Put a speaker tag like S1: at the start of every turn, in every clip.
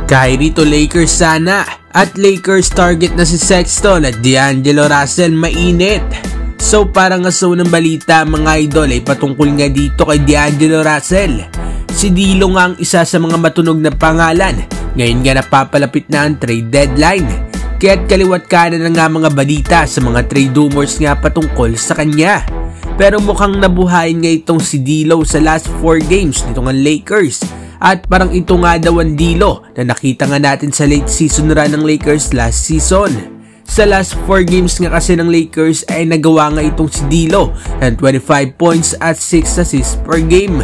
S1: Kyrie to Lakers sana. At Lakers target na si Sexton at D'Angelo Russell mainit. So parang asaw ng balita mga idol ay patungkol nga dito kay D'Angelo Russell. Si D'Lo nga ang isa sa mga matunog na pangalan. Ngayon nga napapalapit na ang trade deadline. Kaya't kaliwat kanan na nga mga balita sa mga trade rumors nga patungkol sa kanya. Pero mukhang nabuhayin nga itong si D'Lo sa last 4 games nito ng Lakers. At parang ito nga daw ang D'Lo na nakita nga natin sa late season run ng Lakers last season. Sa last 4 games nga kasi ng Lakers ay nagawa nga itong si D'Lo ng 25 points at 6 assists per game.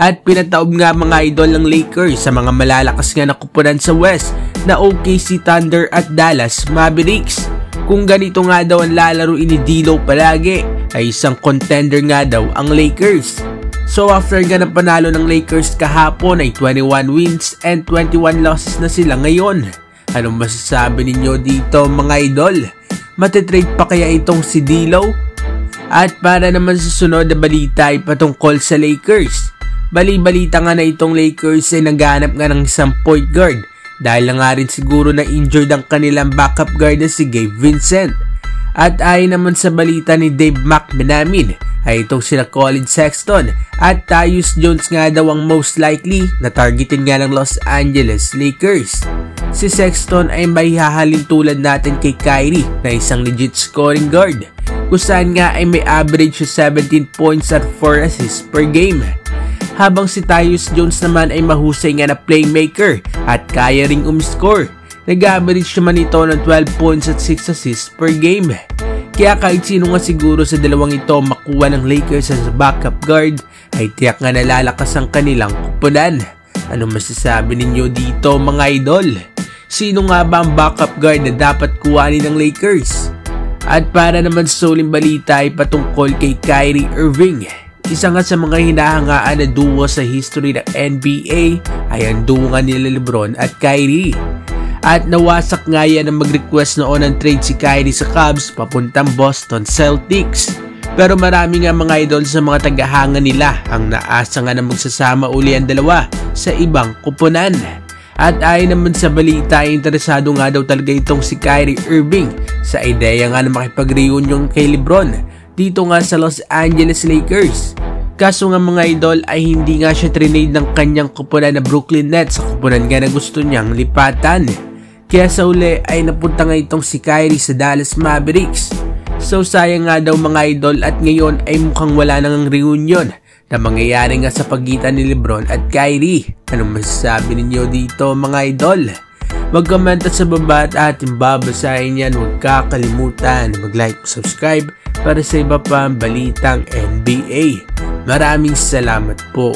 S1: At pinataob nga mga idol ng Lakers sa mga malalakas nga na kupunan sa West na OKC Thunder at Dallas Mavericks. Kung ganito nga daw ang lalaruin ni D'Lo palagi ay isang contender nga daw ang Lakers. So after nga ng panalo ng Lakers kahapon ay 21 wins and 21 losses na sila ngayon. Anong masasabi ninyo dito mga idol? Matitrade pa kaya itong si D'Lo? At para naman sa sunod na balita ay patungkol sa Lakers. Bali-balita nga na itong Lakers ay naghanap nga ng isang point guard dahil nga rin siguro na injured ang kanilang backup guard na si Gabe Vincent. At ayon naman sa balita ni Dave McMenamin ay itong sila Colin Sexton at Tyus Jones nga daw ang most likely na targetin nga ng Los Angeles Lakers. Si Sexton ay may hahalin tulad natin kay Kyrie na isang legit scoring guard kung saan nga ay may average sa 17 points at 4 assists per game. Habang si Tyus Jones naman ay mahusay nga na playmaker at kaya ring umscore. Nag-average naman ito ng 12 points at 6 assists per game. Kaya kahit sino nga siguro sa dalawang ito makuha ng Lakers as backup guard ay tiyak nga nalalakas ang kanilang kupunan. Ano masasabi ninyo dito mga idol? Sino nga ba ang backup guard na dapat kuhanin ng Lakers? At para naman sa uling balita ay patungkol kay Kyrie Irving. Isa nga sa mga hinahangaan na duo sa history ng NBA ay ang duo nga nila LeBron at Kyrie. At nawasak nga yan na mag-request noon ng trade si Kyrie sa Cubs papuntang Boston Celtics. Pero marami nga mga idol sa mga tagahanga nila ang naasa nga na magsasama uli ang dalawa sa ibang kupunan. At ayon naman sa balita ay interesado nga daw talaga itong si Kyrie Irving sa ideya nga na makipag-reunion kay LeBron dito nga sa Los Angeles Lakers. Kaso nga mga idol ay hindi nga siya trinade ng kanyang kupunan na Brooklyn Nets sa kupunan nga na gusto niyang lipatan. Kaya sa uli ay napunta nga itong si Kyrie sa Dallas Mavericks. So sayang nga daw mga idol at ngayon ay mukhang wala nang reunion na mangyayari nga sa pagitan ni LeBron at Kyrie. Anong masasabi ninyo dito mga idol? Mag-comment sa baba at ating babasahin yan. Huwag kakalimutan mag-like, subscribe para sa iba pang balitang NBA. Maraming salamat po.